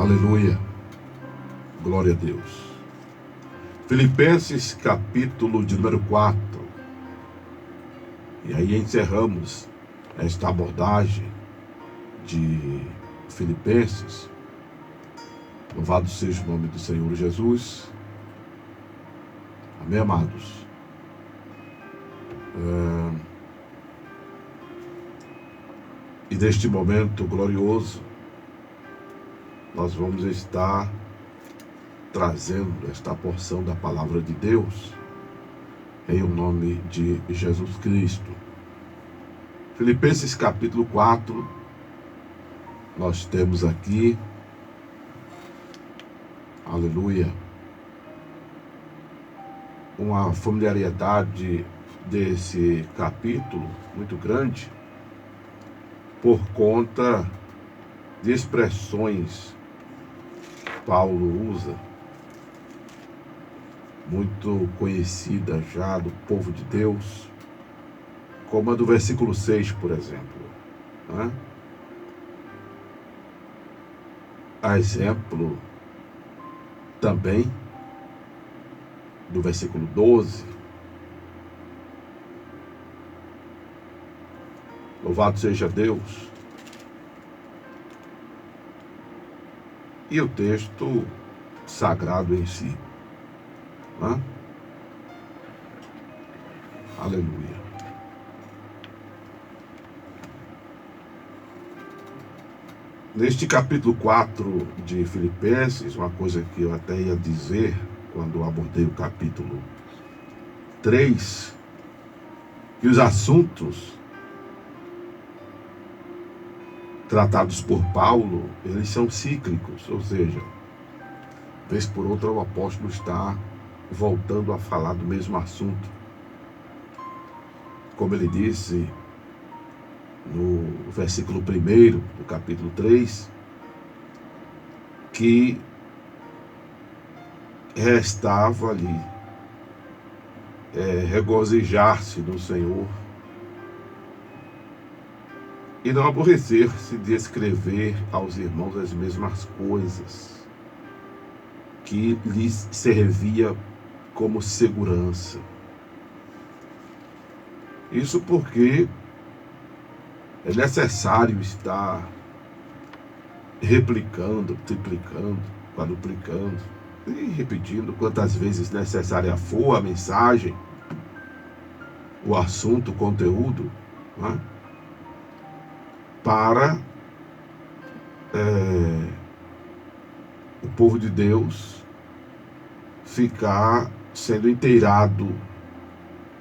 Aleluia. Glória a Deus. Filipenses capítulo de número 4. E aí encerramos esta abordagem de Filipenses. Louvado seja o nome do Senhor Jesus. Amém, amados? E neste momento glorioso, nós vamos estar trazendo esta porção da palavra de Deus em o nome de Jesus Cristo. Filipenses capítulo 4, nós temos aqui, aleluia, uma familiaridade desse capítulo muito grande por conta de expressões que Paulo usa, muito conhecida já do povo de Deus, como a do versículo 6, por exemplo, né? A exemplo também do versículo 12. Louvado seja Deus. E o texto sagrado em si, né? Aleluia. Neste capítulo 4 de Filipenses, uma coisa que eu até ia dizer quando abordei o capítulo 3, que os assuntos tratados por Paulo, eles são cíclicos, ou seja, vez por outra o apóstolo está voltando a falar do mesmo assunto. Como ele disse no versículo 1 do capítulo 3, que restava ali regozijar-se no Senhor e não aborrecer-se de escrever aos irmãos as mesmas coisas que lhes servia como segurança. Isso porque é necessário estar replicando, triplicando, quadruplicando e repetindo quantas vezes necessária for a mensagem, o assunto, o conteúdo, né? Para o povo de Deus ficar sendo inteirado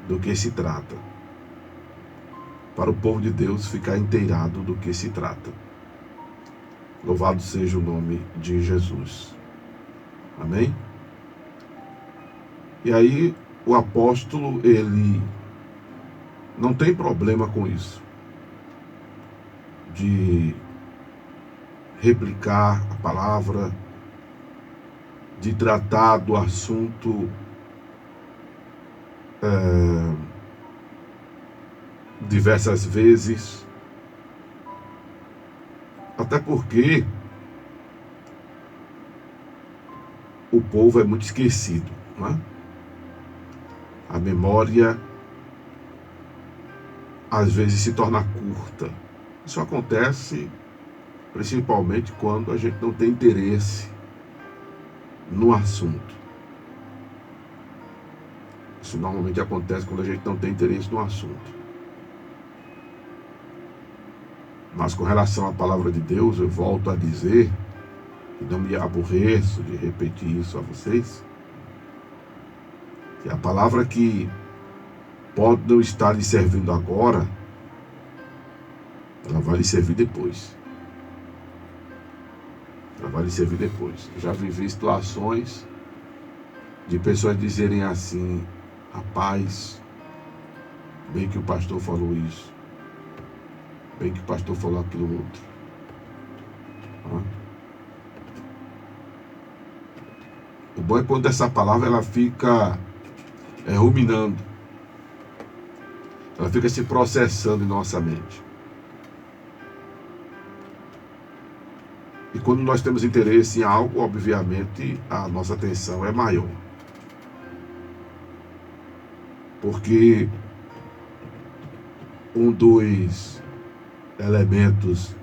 do que se trata. Para o povo de Deus ficar inteirado do que se trata. Louvado seja o nome de Jesus. Amém? E aí o apóstolo, ele não tem problema com isso, de replicar a palavra, de tratar do assunto diversas vezes, até porque o povo é muito esquecido, né? A memória às vezes se torna curta. Isso acontece principalmente quando a gente não tem interesse no assunto. Isso normalmente acontece quando a gente não tem interesse no assunto. Mas com relação à palavra de Deus, eu volto a dizer, e não me aborreço de repetir isso a vocês, que a palavra que pode não estar lhe servindo agora, ela vai lhe servir depois. Ela vai lhe servir depois. Eu já vivi situações de pessoas dizerem assim: rapaz, bem que o pastor falou isso, bem que o pastor falou aquilo outro. O bom é quando essa palavra ela fica ruminando, ela fica se processando em nossa mente. E quando nós temos interesse em algo, obviamente, a nossa atenção é maior. Porque um dos elementos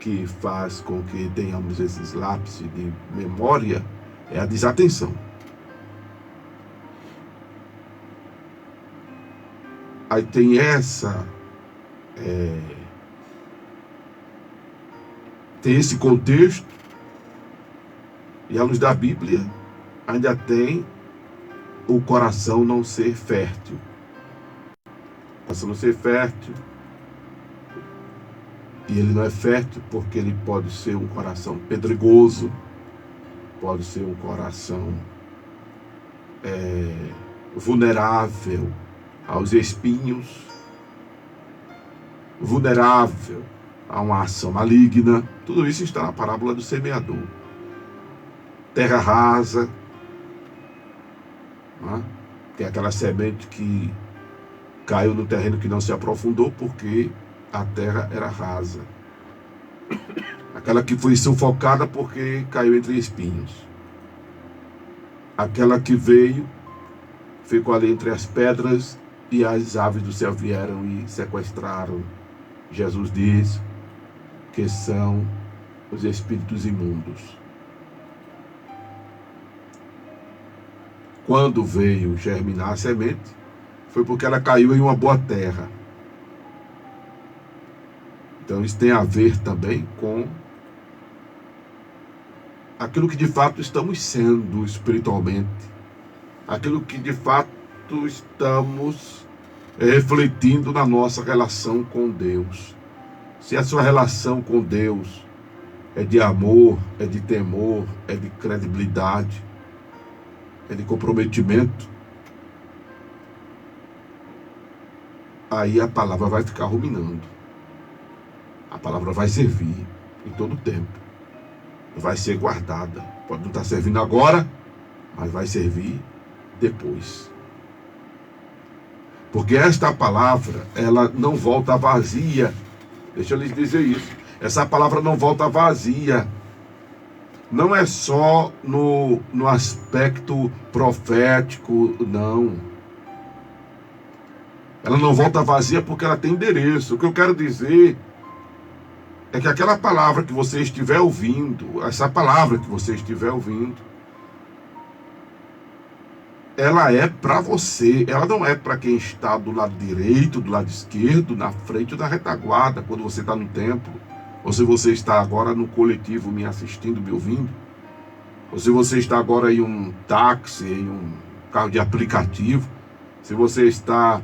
que faz com que tenhamos esses lapsos de memória é a desatenção. Aí tem tem esse contexto, e à luz da Bíblia ainda tem o coração não ser fértil. O coração não ser fértil, e ele não é fértil porque ele pode ser um coração pedregoso, pode ser um coração vulnerável aos espinhos, vulnerável a uma ação maligna. Tudo isso está na parábola do semeador. Terra rasa, né? Que é aquela semente que caiu no terreno que não se aprofundou porque a terra era rasa. Aquela que foi sufocada porque caiu entre espinhos. Aquela que veio, ficou ali entre as pedras, e as aves do céu vieram e sequestraram. Jesus diz que são os espíritos imundos. Quando veio germinar a semente, foi porque ela caiu em uma boa terra. Então isso tem a ver também com aquilo que de fato estamos sendo espiritualmente, aquilo que de fato estamos refletindo na nossa relação com Deus. Se a sua relação com Deus é de amor, é de temor, é de credibilidade, é de comprometimento, aí a palavra vai ficar ruminando. A palavra vai servir em todo o tempo. Vai ser guardada. Pode não estar servindo agora, mas vai servir depois. Porque esta palavra, ela não volta vazia. Deixa eu lhes dizer isso. Essa palavra não volta vazia. Não é só no aspecto profético, não. Ela não volta vazia porque ela tem endereço. O que eu quero dizer é que aquela palavra que você estiver ouvindo, essa palavra que você estiver ouvindo, ela é para você, ela não é para quem está do lado direito, do lado esquerdo, na frente ou na retaguarda, quando você está no templo, ou se você está agora no coletivo me assistindo, me ouvindo, ou se você está agora em um táxi, em um carro de aplicativo, se você está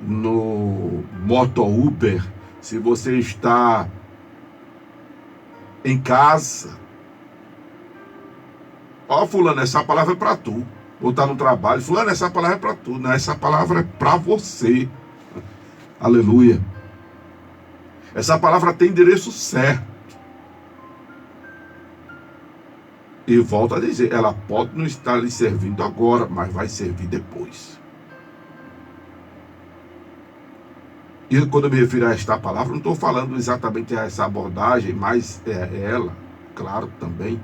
no moto Uber, se você está em casa. Ó, fulano, essa palavra é para tu. Ou tá no trabalho, fulano, essa palavra é para tu. Não, essa palavra é para você. Aleluia. Essa palavra tem endereço certo. E volto a dizer, ela pode não estar lhe servindo agora, mas vai servir depois. E quando eu me refiro a esta palavra, não estou falando exatamente a essa abordagem, mas é ela, claro, também.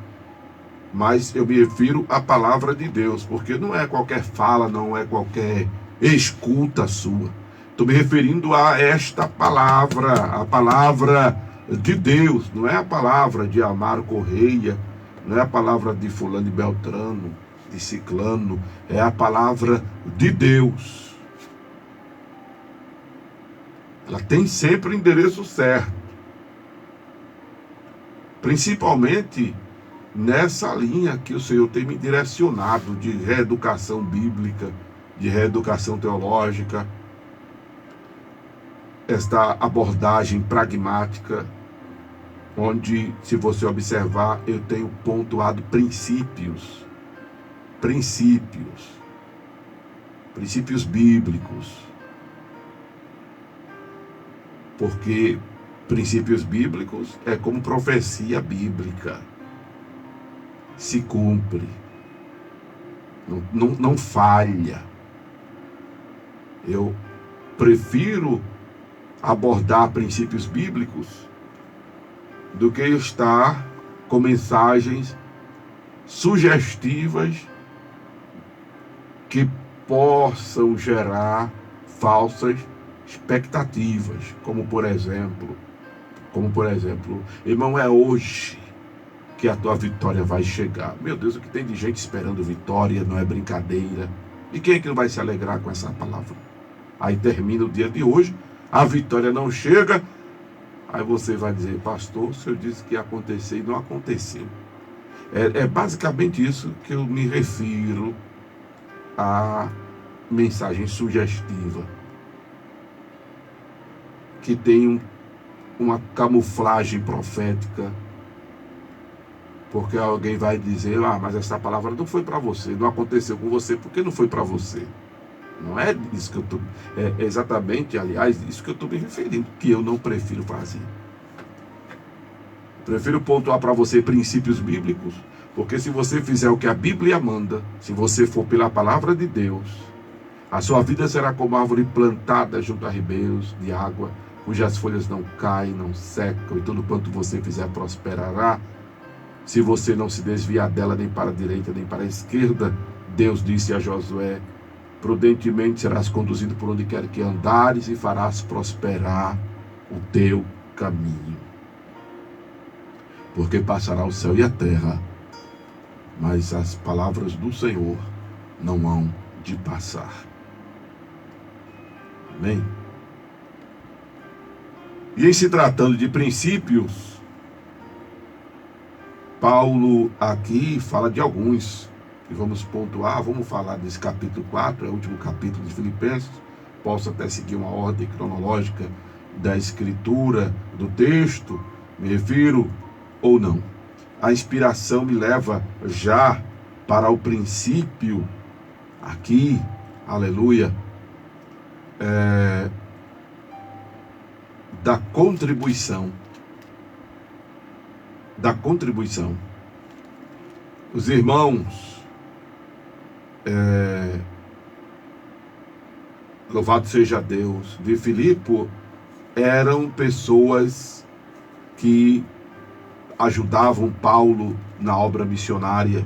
Mas eu me refiro à palavra de Deus, porque não é qualquer fala, não é qualquer escuta sua. Estou me referindo a esta palavra, a palavra de Deus, não é a palavra de Amaro Correia, não é a palavra de fulano de Beltrano, de Ciclano, é a palavra de Deus. Ela tem sempre o endereço certo. Principalmente nessa linha que o Senhor tem me direcionado de reeducação bíblica, de reeducação teológica, esta abordagem pragmática, onde, se você observar, eu tenho pontuado princípios bíblicos, porque princípios bíblicos é como profecia bíblica. Se cumpre, não falha. Eu prefiro abordar princípios bíblicos do que estar com mensagens sugestivas que possam gerar falsas expectativas, como por exemplo, irmão, é hoje que a tua vitória vai chegar. Meu Deus, o que tem de gente esperando vitória, não é brincadeira. E quem é que não vai se alegrar com essa palavra? Aí termina o dia de hoje, a vitória não chega, aí você vai dizer, pastor, o senhor disse que ia acontecer e não aconteceu. É basicamente isso que eu me refiro a mensagem sugestiva, que tem uma camuflagem profética, porque alguém vai dizer, mas essa palavra não foi para você, não aconteceu com você, porque não foi para você. Não é isso que eu estou, é exatamente, aliás, isso que eu estou me referindo, que eu não prefiro fazer. Prefiro pontuar para você princípios bíblicos, porque se você fizer o que a Bíblia manda, se você for pela palavra de Deus, a sua vida será como árvore plantada junto a ribeiros de água, cujas folhas não caem, não secam, e tudo quanto você fizer prosperará. Se você não se desviar dela nem para a direita nem para a esquerda, Deus disse a Josué, prudentemente serás conduzido por onde quer que andares e farás prosperar o teu caminho. Porque passará o céu e a terra, mas as palavras do Senhor não hão de passar. Amém? E em se tratando de princípios, Paulo aqui fala de alguns, e vamos pontuar, vamos falar desse capítulo 4, é o último capítulo de Filipenses, posso até seguir uma ordem cronológica da escritura, do texto, me refiro ou não. A inspiração me leva já para o princípio, aqui, aleluia, da contribuição. Os irmãos, louvado seja Deus, de Filipe, eram pessoas que ajudavam Paulo na obra missionária,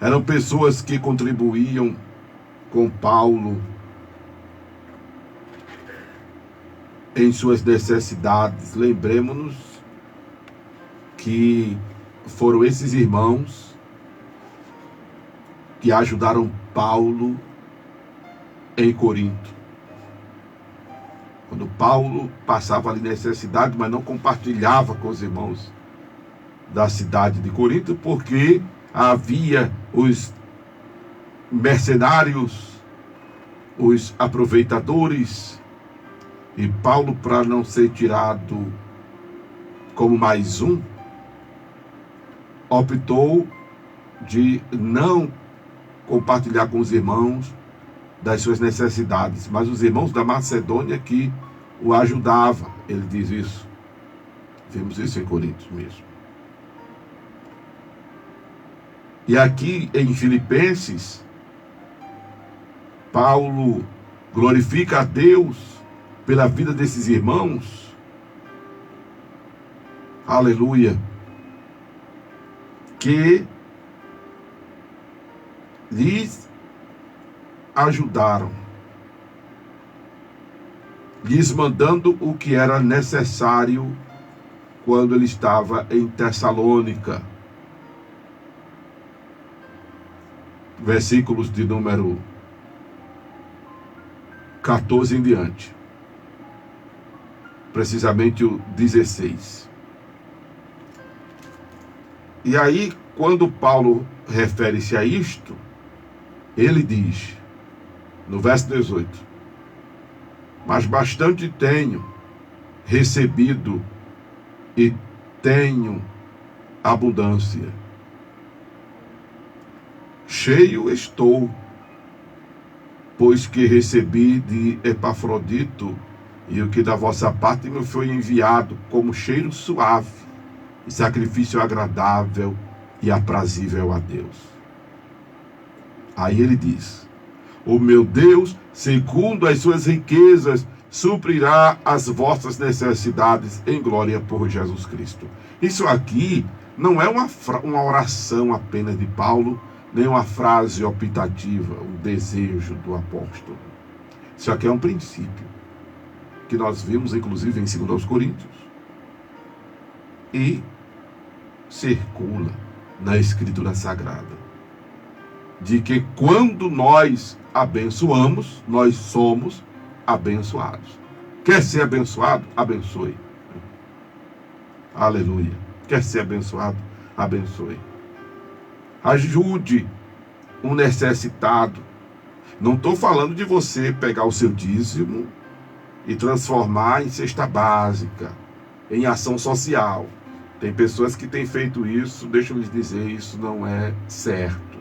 eram pessoas que contribuíam com Paulo em suas necessidades. Lembremos-nos que foram esses irmãos que ajudaram Paulo em Corinto. Quando Paulo passava ali necessidade, mas não compartilhava com os irmãos da cidade de Corinto, porque havia os mercenários, os aproveitadores, e Paulo, para não ser tirado como mais um, optou de não compartilhar com os irmãos das suas necessidades, mas os irmãos da Macedônia que o ajudavam. Ele diz isso. Vemos isso em Coríntios mesmo. E aqui em Filipenses, Paulo glorifica a Deus pela vida desses irmãos. Aleluia. Que lhes ajudaram, lhes mandando o que era necessário quando ele estava em Tessalônica. Versículos de número 14 em diante. Precisamente o 16. E aí, quando Paulo refere-se a isto, ele diz, no verso 18, mas bastante tenho recebido e tenho abundância. Cheio estou, pois que recebi de Epafrodito, e o que da vossa parte me foi enviado como cheiro suave, e sacrifício agradável e aprazível a Deus. Aí ele diz, o meu Deus, segundo as suas riquezas, suprirá as vossas necessidades em glória por Jesus Cristo. Isso aqui Não é uma oração apenas de Paulo, nem uma frase optativa, um desejo do apóstolo. Isso aqui é um princípio que nós vimos, inclusive, em 2 Coríntios, e circula na Escritura Sagrada, de que quando nós abençoamos, nós somos abençoados. Quer ser abençoado? Abençoe. Aleluia. Quer ser abençoado? Abençoe. Ajude um necessitado. Não estou falando de você pegar o seu dízimo e transformar em cesta básica, em ação social. Tem pessoas que têm feito isso, deixa eu lhes dizer, isso não é certo.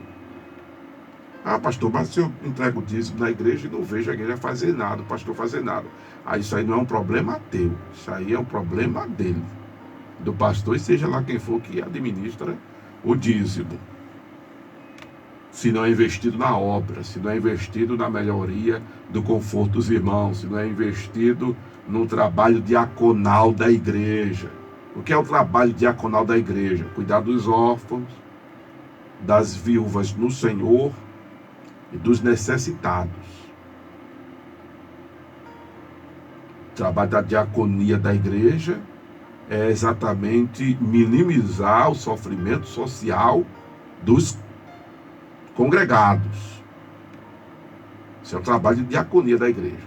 Ah, pastor, mas se eu entrego o dízimo na igreja e não vejo a igreja fazer nada, o pastor fazer nada. Ah, isso aí não é um problema teu, isso aí é um problema dele, do pastor, e seja lá quem for que administra o dízimo. Se não é investido na obra, se não é investido na melhoria do conforto dos irmãos, se não é investido no trabalho diaconal da igreja. O que é o trabalho diaconal da igreja? Cuidar dos órfãos, das viúvas no Senhor e dos necessitados. O trabalho da diaconia da igreja é exatamente minimizar o sofrimento social dos congregados. Isso é o trabalho de diaconia da igreja.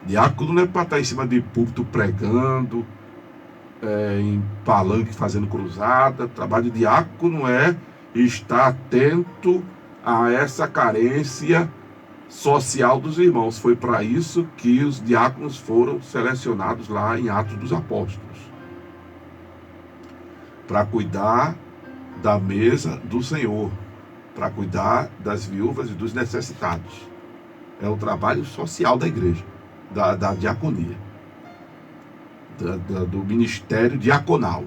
Diácono não é para estar em cima de púlpito pregando, em palanque fazendo cruzada. O trabalho de diácono é estar atento a essa carência social dos irmãos. Foi para isso que os diáconos foram selecionados lá em Atos dos Apóstolos, para cuidar da mesa do Senhor, para cuidar das viúvas e dos necessitados. É o trabalho social da igreja, da diaconia, do ministério diaconal.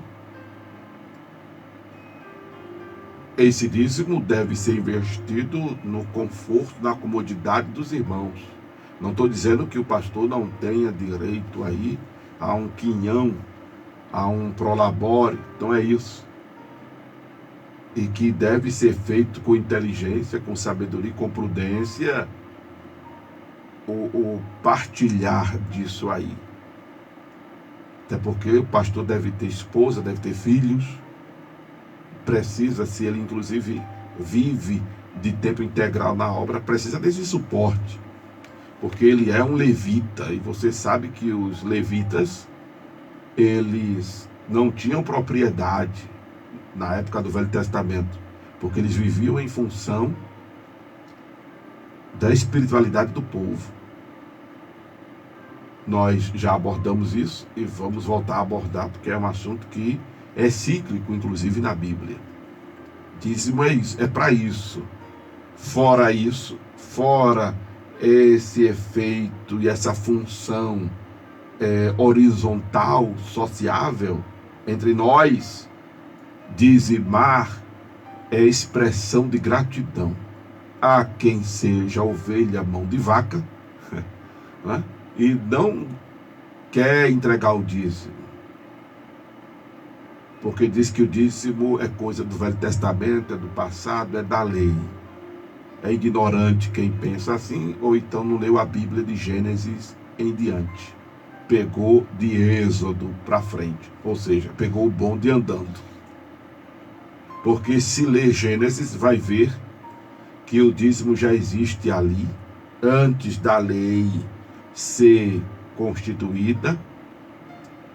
Esse dízimo deve ser investido no conforto, na comodidade dos irmãos. Não estou dizendo que o pastor não tenha direito aí a um quinhão, a um prolabore, não é isso. E que deve ser feito com inteligência, com sabedoria e com prudência, o partilhar disso aí. Até porque o pastor deve ter esposa, deve ter filhos, precisa, se ele inclusive vive de tempo integral na obra, precisa desse suporte, porque ele é um levita, e você sabe que os levitas, eles não tinham propriedade na época do Velho Testamento, porque eles viviam em função da espiritualidade do povo. Nós já abordamos isso e vamos voltar a abordar, porque é um assunto que é cíclico, inclusive na Bíblia. Dízimo é isso, é para isso. Fora isso, fora esse efeito e essa função horizontal, sociável entre nós, dizimar é expressão de gratidão a quem seja ovelha mão de vaca, né? E não quer entregar o dízimo, porque diz que o dízimo é coisa do Velho Testamento, é do passado, é da lei. É ignorante quem pensa assim, ou então não leu a Bíblia de Gênesis em diante. Pegou de Êxodo para frente, ou seja, pegou o bonde andando. Porque se ler Gênesis, vai ver que o dízimo já existe ali, antes da lei ser constituída,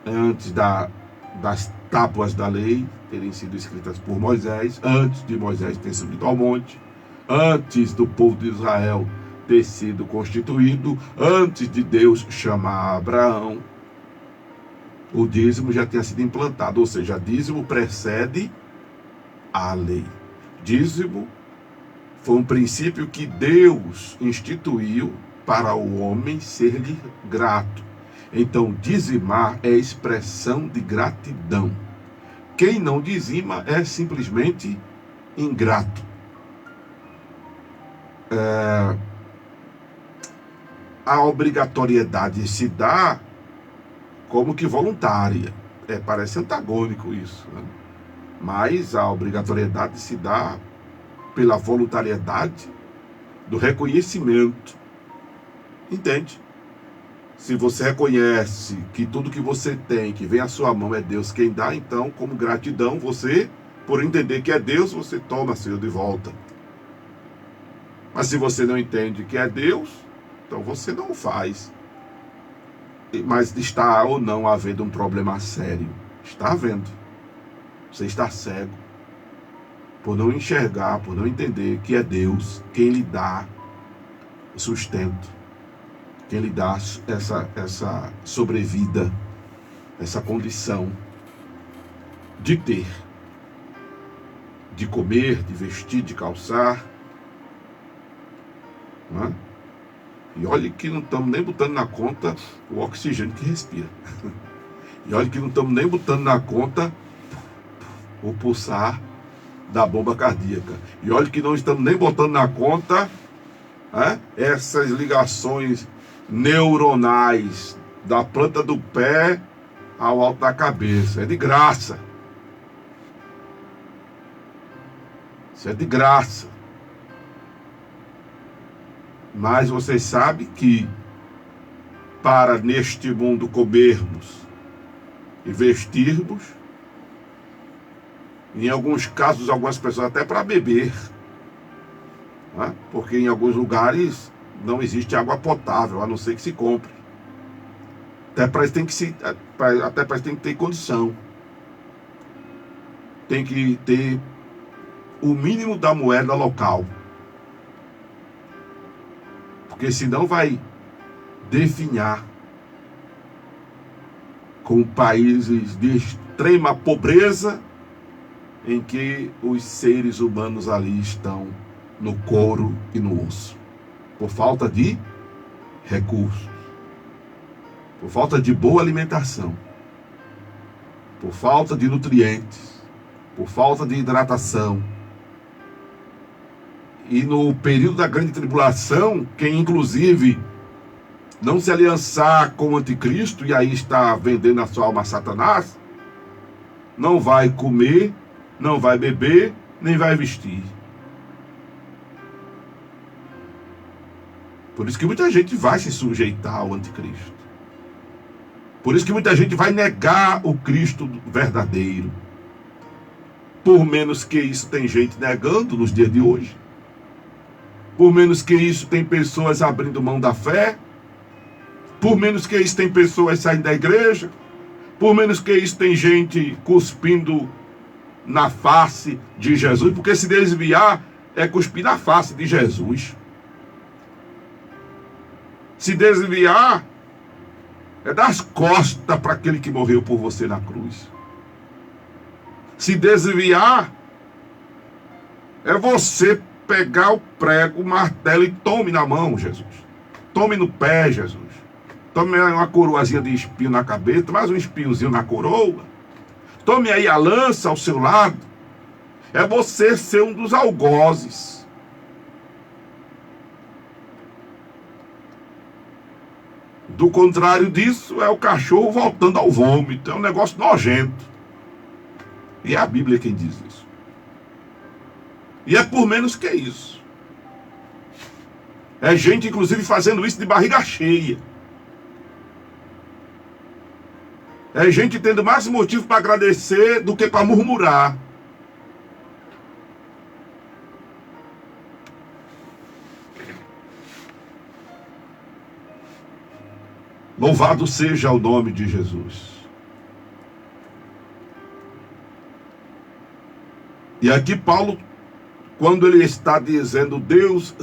antes das tábuas da lei terem sido escritas por Moisés, antes de Moisés ter subido ao monte, antes do povo de Israel ter sido constituído, antes de Deus chamar Abraão, o dízimo já tinha sido implantado, ou seja, dízimo precede a lei. Dízimo foi um princípio que Deus instituiu para o homem ser-lhe grato. Então, dizimar é expressão de gratidão. Quem não dizima é simplesmente ingrato. A obrigatoriedade se dá como que voluntária. Parece antagônico isso, né? Mas a obrigatoriedade se dá pela voluntariedade do reconhecimento. Entende? Se você reconhece que tudo que você tem, que vem à sua mão, é Deus quem dá, então, como gratidão, você, por entender que é Deus, você toma seu de volta. Mas se você não entende que é Deus, então você não faz. Mas está ou não havendo um problema sério? Está havendo. Você está cego por não enxergar, por não entender que é Deus quem lhe dá o sustento, quem lhe dá essa sobrevida, essa condição de ter, de comer, de vestir, de calçar. Não é? E olha que não estamos nem botando na conta o oxigênio que respira. E olha que não estamos nem botando na conta o pulsar da bomba cardíaca. E olha que não estamos nem botando na conta essas ligações neuronais da planta do pé ao alto da cabeça. É de graça. Isso é de graça. Mas você sabe que para neste mundo comermos e vestirmos, em alguns casos, algumas pessoas até para beber, né? Porque em alguns lugares não existe água potável, a não ser que se compre. Até para isso tem que ter condição. Tem que ter o mínimo da moeda local. Porque senão vai definhar com países de extrema pobreza, em que os seres humanos ali estão no couro e no osso, por falta de recursos, por falta de boa alimentação, por falta de nutrientes, por falta de hidratação. E no período da grande tribulação, quem inclusive não se aliançar com o anticristo, e aí está vendendo a sua alma a Satanás, não vai comer, não vai beber, nem vai vestir. Por isso que muita gente vai se sujeitar ao anticristo. Por isso que muita gente vai negar o Cristo verdadeiro. Por menos que isso tem gente negando nos dias de hoje. Por menos que isso tem pessoas abrindo mão da fé. Por menos que isso tem pessoas saindo da igreja. Por menos que isso tem gente cuspindo na face de Jesus. Porque se desviar é cuspir na face de Jesus. Se desviar é dar as costas para aquele que morreu por você na cruz. Se desviar é você pegar o prego, o martelo e tome na mão, Jesus. Tome no pé, Jesus. Tome uma coroazinha de espinho na cabeça, mais um espinhozinho na coroa. Tome aí a lança ao seu lado. É você ser um dos algozes. Do contrário disso, é o cachorro voltando ao vômito. É um negócio nojento. E é a Bíblia quem diz isso. E é por menos que isso. É gente, inclusive, fazendo isso de barriga cheia. É gente tendo mais motivo para agradecer do que para murmurar. Louvado seja o nome de Jesus. E aqui Paulo, quando ele está dizendo, Deus,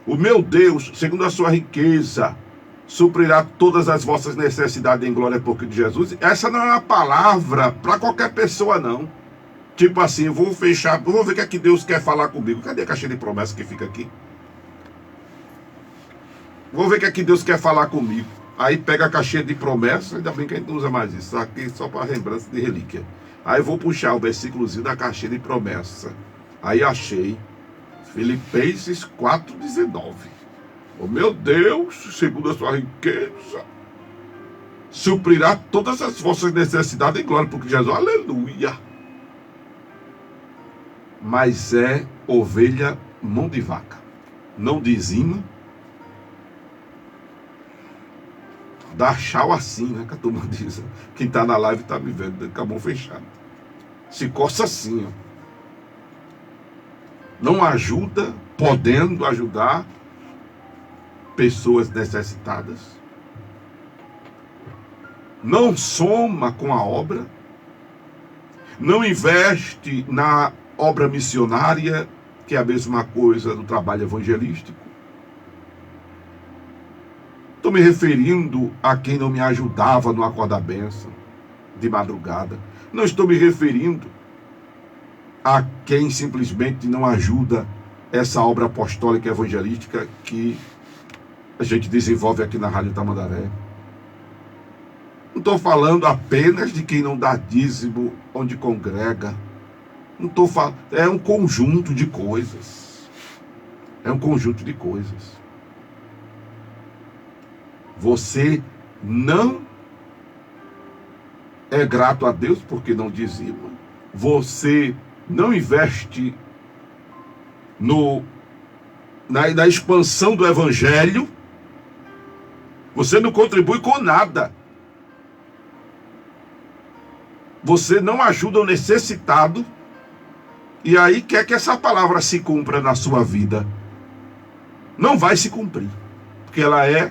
o meu Deus, segundo a sua riqueza, suprirá todas as vossas necessidades em glória por Cristo de Jesus. Essa não é uma palavra para qualquer pessoa, não. Tipo assim, eu vou fechar, vou ver o que é que Deus quer falar comigo. Cadê a caixinha de promessa que fica aqui? Vou ver o que é que Deus quer falar comigo. Aí pega a caixinha de promessa, ainda bem que a gente não usa mais isso. Aqui só para lembrança de relíquia. Aí vou puxar o versículozinho da caixinha de promessa. Aí achei Filipenses 4,19. O meu Deus, segundo a sua riqueza, suprirá todas as vossas necessidades em glória, porque Jesus, aleluia. mas é ovelha mão de vaca. Não dizima. Dá chau assim, né? Que a turma diz. Quem está na live está me vendo, com a mão fechada. Se coça assim, ó. Não ajuda, podendo ajudar pessoas necessitadas. Não soma com a obra. Não investe na obra missionária, que é a mesma coisa do trabalho evangelístico. Estou me referindo a quem não me ajudava no acordar bênção de madrugada. Não estou me referindo a quem simplesmente não ajuda essa obra apostólica e evangelística que a gente desenvolve aqui na Rádio Tamandaré. Não estou falando apenas de quem não dá dízimo onde congrega. Não estou falando. É um conjunto de coisas. É um conjunto de coisas. Você não é grato a Deus porque não dizima. Você não investe na expansão do evangelho. Você não contribui com nada. Você não ajuda o necessitado. E aí quer que essa palavra se cumpra na sua vida. Não vai se cumprir. Porque ela é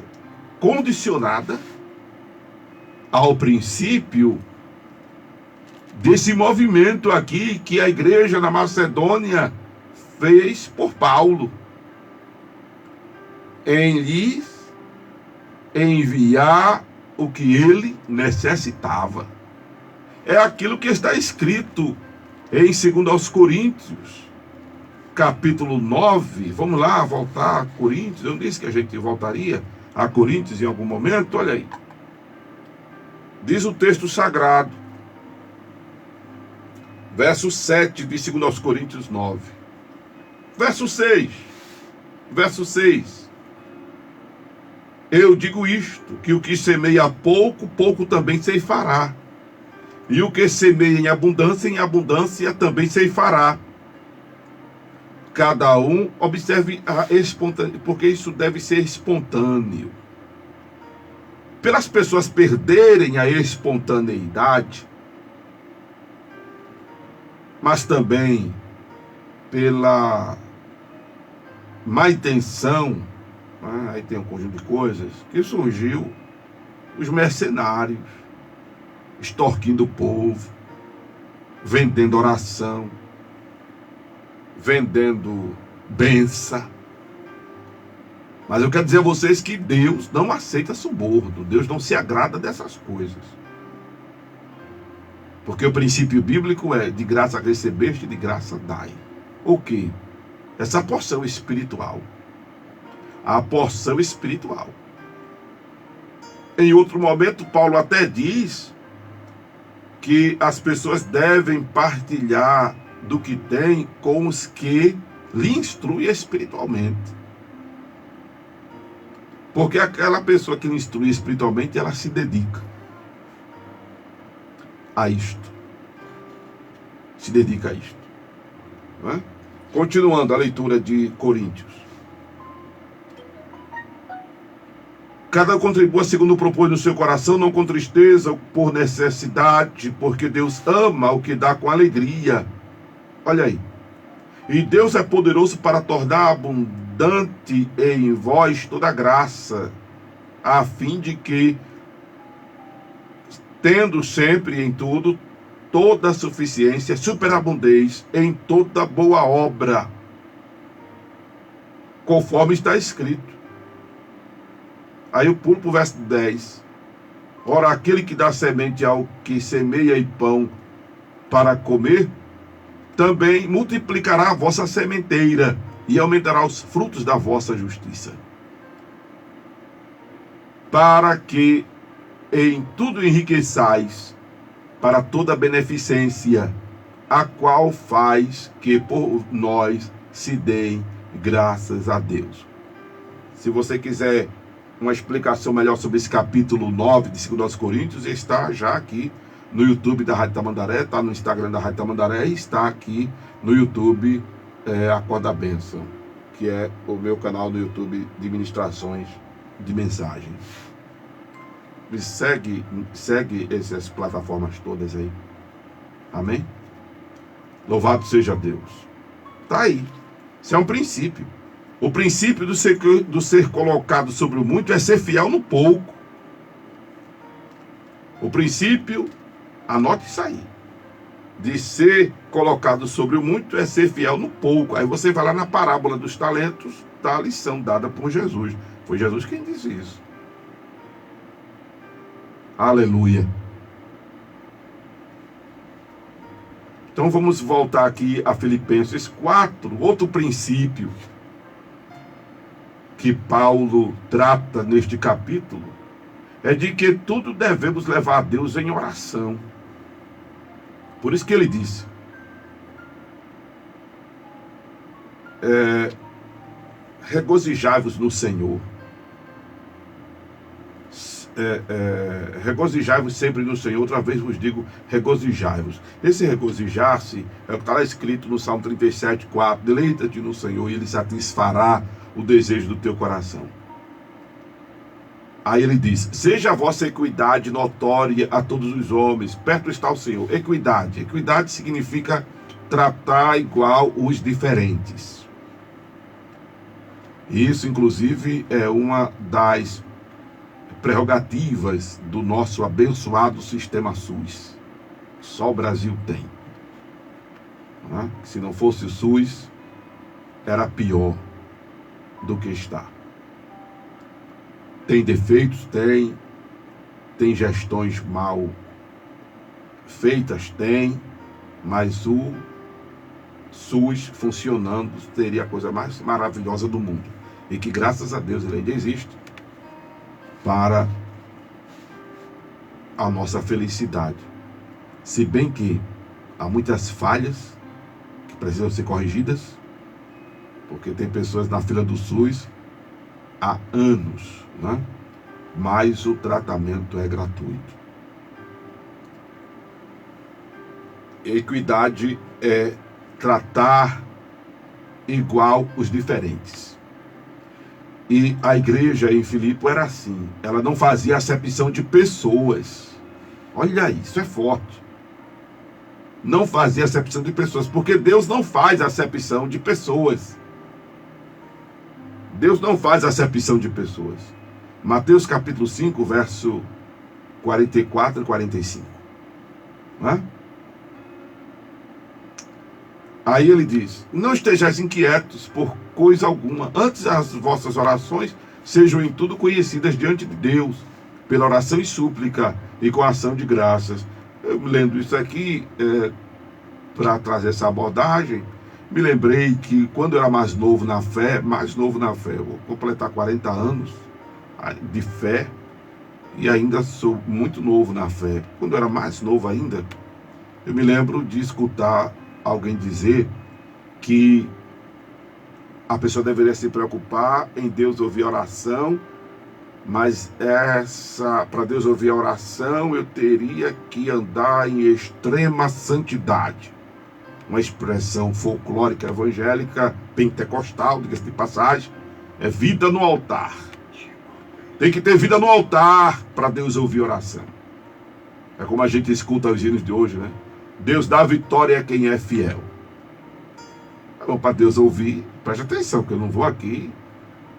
condicionada ao princípio desse movimento aqui que a igreja na Macedônia fez por Paulo, em lhes enviar o que ele necessitava. É aquilo que está escrito em 2 Coríntios, capítulo 9. Vamos lá, voltar a Coríntios. Eu disse que a gente voltaria a Coríntios em algum momento. Olha aí. Diz o texto sagrado, verso 7 de 2 Coríntios 9. Verso 6. Verso 6. Eu digo isto, que o que semeia pouco, pouco também ceifará. E o que semeia em abundância também ceifará. Cada um observe a espontaneidade, porque isso deve ser espontâneo. Pelas pessoas perderem a espontaneidade, mas também pela má intenção, aí tem um conjunto de coisas, que surgiu os mercenários, extorquindo o povo, vendendo oração, vendendo benção. Mas eu quero dizer a vocês que Deus não aceita suborno, Deus não se agrada dessas coisas. Porque o princípio bíblico é: de graça recebeste, de graça dai. O quê? Essa porção espiritual. A porção espiritual. Em outro momento, Paulo até diz que as pessoas devem partilhar do que tem com os que lhe instruem espiritualmente. Porque aquela pessoa que lhe instrui espiritualmente, ela se dedica a isto. Se dedica a isto. Não é? Continuando a leitura de Coríntios. Cada um contribua segundo propôs no seu coração, não com tristeza, por necessidade, porque Deus ama o que dá com alegria. Olha aí. E Deus é poderoso para tornar abundante em vós toda graça, a fim de que, tendo sempre em tudo, toda a suficiência, superabundez em toda boa obra, conforme está escrito. Aí eu pulo para o verso 10. Ora, aquele que dá semente ao que semeia e pão para comer, também multiplicará a vossa sementeira e aumentará os frutos da vossa justiça, para que em tudo enriqueçais para toda beneficência, a qual faz que por nós se deem graças a Deus. Se você quiser uma explicação melhor sobre esse capítulo 9 de 2 Coríntios, está já aqui no YouTube da Rádio Tamandaré, está no Instagram da Rádio Tamandaré e está aqui no YouTube Acorda a Bênção, que é o meu canal no YouTube de ministrações de mensagem. Segue essas plataformas todas aí. Amém? Louvado seja Deus. Está aí. Isso é um princípio. O princípio do ser colocado sobre o muito é ser fiel no pouco. O princípio, anote isso aí, de ser colocado sobre o muito é ser fiel no pouco. Aí você vai lá na parábola dos talentos, tá a lição dada por Jesus. Foi Jesus quem disse isso. Aleluia. Então vamos voltar aqui a Filipenses 4, outro princípio que Paulo trata neste capítulo, é de que tudo devemos levar a Deus em oração. Por isso que ele disse, regozijai-vos no Senhor. Regozijai-vos sempre no Senhor. Outra vez vos digo, regozijai-vos. Esse regozijar-se é o que está lá escrito no Salmo 37, 4. Deleita-te no Senhor e Ele satisfará o desejo do teu coração. Aí ele diz, seja a vossa equidade notória a todos os homens, perto está o Senhor. Equidade significa tratar igual os diferentes. Isso, inclusive, é uma das prerrogativas do nosso abençoado sistema SUS. Só o Brasil tem. Se não fosse o SUS, era pior do que está. Tem defeitos? Tem gestões mal feitas? Tem, mas o SUS funcionando seria a coisa mais maravilhosa do mundo. E que graças a Deus ele ainda existe para a nossa felicidade. Se bem que há muitas falhas que precisam ser corrigidas, porque tem pessoas na fila do SUS há anos, né? Mas o tratamento é gratuito. Equidade é tratar igual os diferentes. E a igreja em Filipe era assim. Ela não fazia acepção de pessoas. Olha aí, isso é forte. Não fazia acepção de pessoas, porque Deus não faz acepção de pessoas. Deus não faz acepção de pessoas. Mateus capítulo 5, verso 44 e 45. Não é? Aí ele diz, não estejais inquietos por coisa alguma, antes as vossas orações sejam em tudo conhecidas diante de Deus, pela oração e súplica e com ação de graças. Eu lendo isso aqui, para trazer essa abordagem, me lembrei que quando eu era mais novo na fé, eu vou completar 40 anos de fé, e ainda sou muito novo na fé. Quando eu era mais novo ainda, eu me lembro de escutar alguém dizer que a pessoa deveria se preocupar em Deus ouvir a oração, mas para Deus ouvir a oração, eu teria que andar em extrema santidade. Uma expressão folclórica evangélica, pentecostal, diga-se de passagem, é vida no altar. Tem que ter vida no altar para Deus ouvir a oração. É como a gente escuta os hinos de hoje, né? Deus dá vitória a quem é fiel. É bom, para Deus ouvir, preste atenção, que eu não vou aqui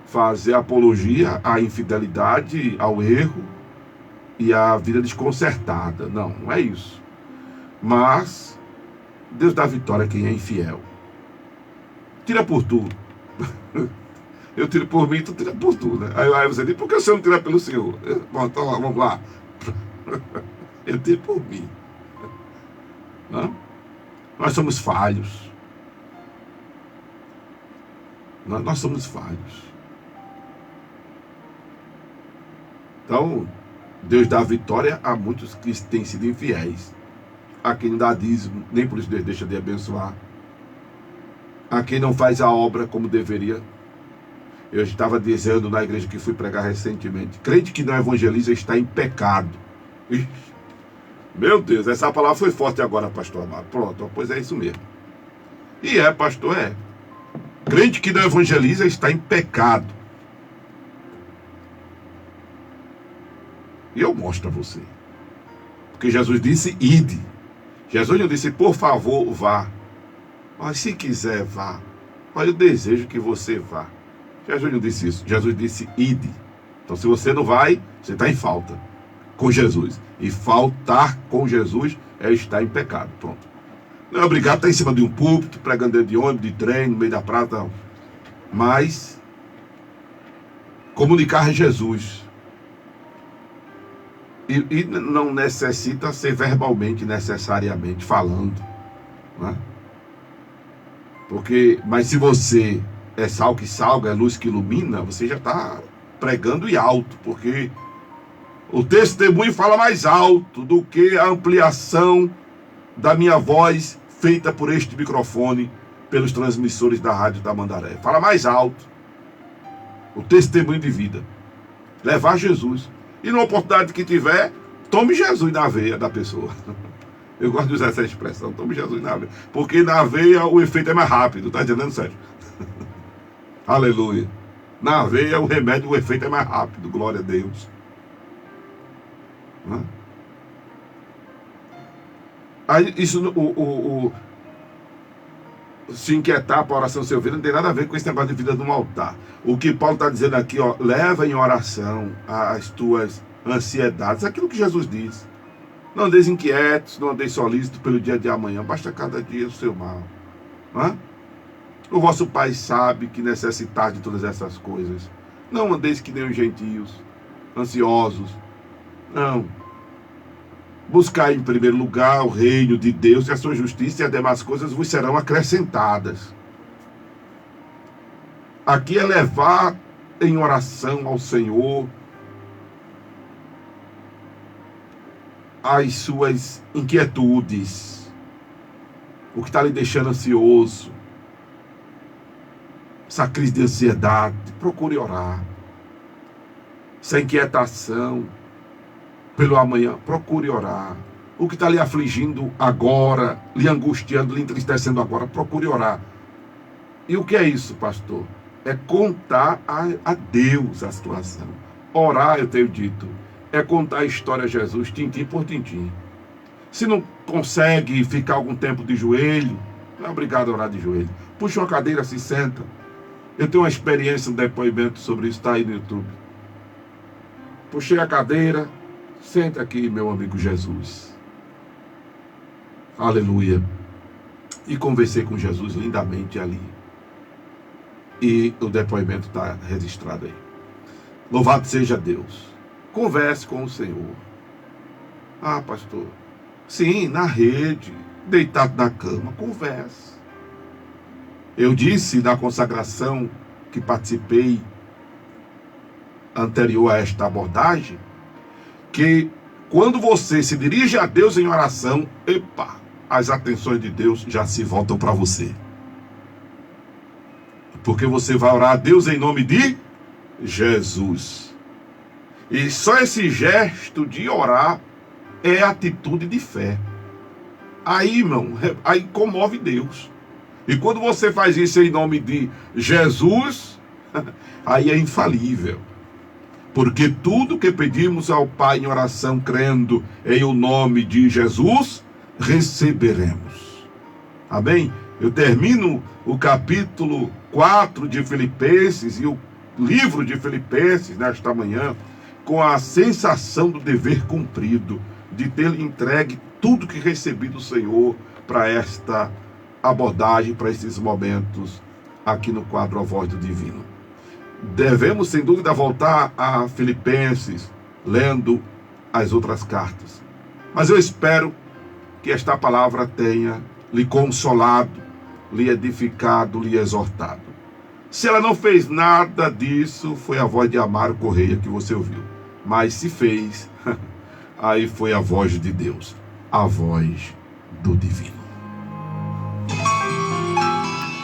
fazer apologia à infidelidade, ao erro e à vida desconcertada. Não, não é isso. Mas Deus dá vitória a quem é infiel. Tira por tudo. Eu tiro por mim, tu tira por tu, né? Aí você diz, por que você não tira pelo Senhor? Bom, então vamos lá. Eu tiro por mim. Não? Nós somos falhos. Nós somos falhos. Então, Deus dá vitória a muitos que têm sido infiéis. A quem não dá dízimo, nem por isso Deus deixa de abençoar. A quem não faz a obra como deveria. Eu estava dizendo na igreja que fui pregar recentemente, crente que não evangeliza está em pecado. Meu Deus, essa palavra foi forte agora, pastor Amado. Pronto, pois é isso mesmo. E pastor, crente que não evangeliza está em pecado. E eu mostro a você. Porque Jesus disse, ide. Jesus não disse, por favor, vá. Mas se quiser, vá. Olha, eu desejo que você vá. Jesus não disse isso. Jesus disse, ide. Então, se você não vai, você está em falta com Jesus. E faltar com Jesus é estar em pecado. Pronto. Não é obrigado a estar em cima de um púlpito, pregando dentro de ônibus, de trem, no meio da praça, não. Mas comunicar Jesus. E não necessita ser verbalmente, necessariamente, falando. Né? Mas se você é sal que salga, é luz que ilumina, você já está pregando e alto, porque o testemunho fala mais alto do que a ampliação da minha voz feita por este microfone, pelos transmissores da Rádio Tamandaré. Fala mais alto. O testemunho de vida. Levar Jesus. E numa oportunidade que tiver, tome Jesus na veia da pessoa. Eu gosto de usar essa expressão, tome Jesus na veia. Porque na veia o efeito é mais rápido, tá entendendo, Sérgio? Aleluia. Na veia o remédio, o efeito é mais rápido, glória a Deus. Aí, isso, se inquietar para a oração ser ouvida, não tem nada a ver com esse negócio de vida no altar. O que Paulo está dizendo aqui, leva em oração as tuas ansiedades, aquilo que Jesus diz. Não andeis inquietos, não andeis solícitos pelo dia de amanhã, basta cada dia o seu mal. O vosso Pai sabe que necessitar de todas essas coisas. Não andeis que nem os gentios, ansiosos. Não. Buscai em primeiro lugar o reino de Deus e a sua justiça, e as demais coisas vos serão acrescentadas. Aqui é levar em oração ao Senhor as suas inquietudes, o que está lhe deixando ansioso, essa crise de ansiedade. Procure orar. Essa inquietação pelo amanhã, procure orar. O que está lhe afligindo agora, lhe angustiando, lhe entristecendo agora, procure orar. E o que é isso, pastor? É contar a Deus a situação. Orar, eu tenho dito, é contar a história de Jesus, tintim por tintim. Se não consegue ficar algum tempo de joelho, não é obrigado a orar de joelho. Puxa uma cadeira, se senta. Eu tenho uma experiência, um depoimento sobre isso, está aí no YouTube. Puxei a cadeira, senta aqui, meu amigo Jesus. Aleluia. E conversei com Jesus lindamente ali. E o depoimento está registrado aí. Louvado seja Deus. Converse com o Senhor. Ah, pastor. Sim, na rede, deitado na cama, converse. Eu disse na consagração que participei anterior a esta abordagem, que quando você se dirige a Deus em oração, as atenções de Deus já se voltam para você. Porque você vai orar a Deus em nome de Jesus. E só esse gesto de orar é atitude de fé. Aí, irmão, aí comove Deus. E quando você faz isso em nome de Jesus, aí é infalível. Porque tudo que pedimos ao Pai em oração, crendo em o nome de Jesus, receberemos. Amém? Eu termino o capítulo 4 de Filipenses e o livro de Filipenses nesta manhã com a sensação do dever cumprido, de ter entregue tudo que recebi do Senhor para esta abordagem, para esses momentos aqui no quadro A Voz do Divino. Devemos, sem dúvida, voltar a Filipenses, lendo as outras cartas. Mas eu espero que esta palavra tenha lhe consolado, lhe edificado, lhe exortado. Se ela não fez nada disso, foi a voz de Amaro Correia que você ouviu. Mas se fez, aí foi a voz de Deus, a voz do Divino.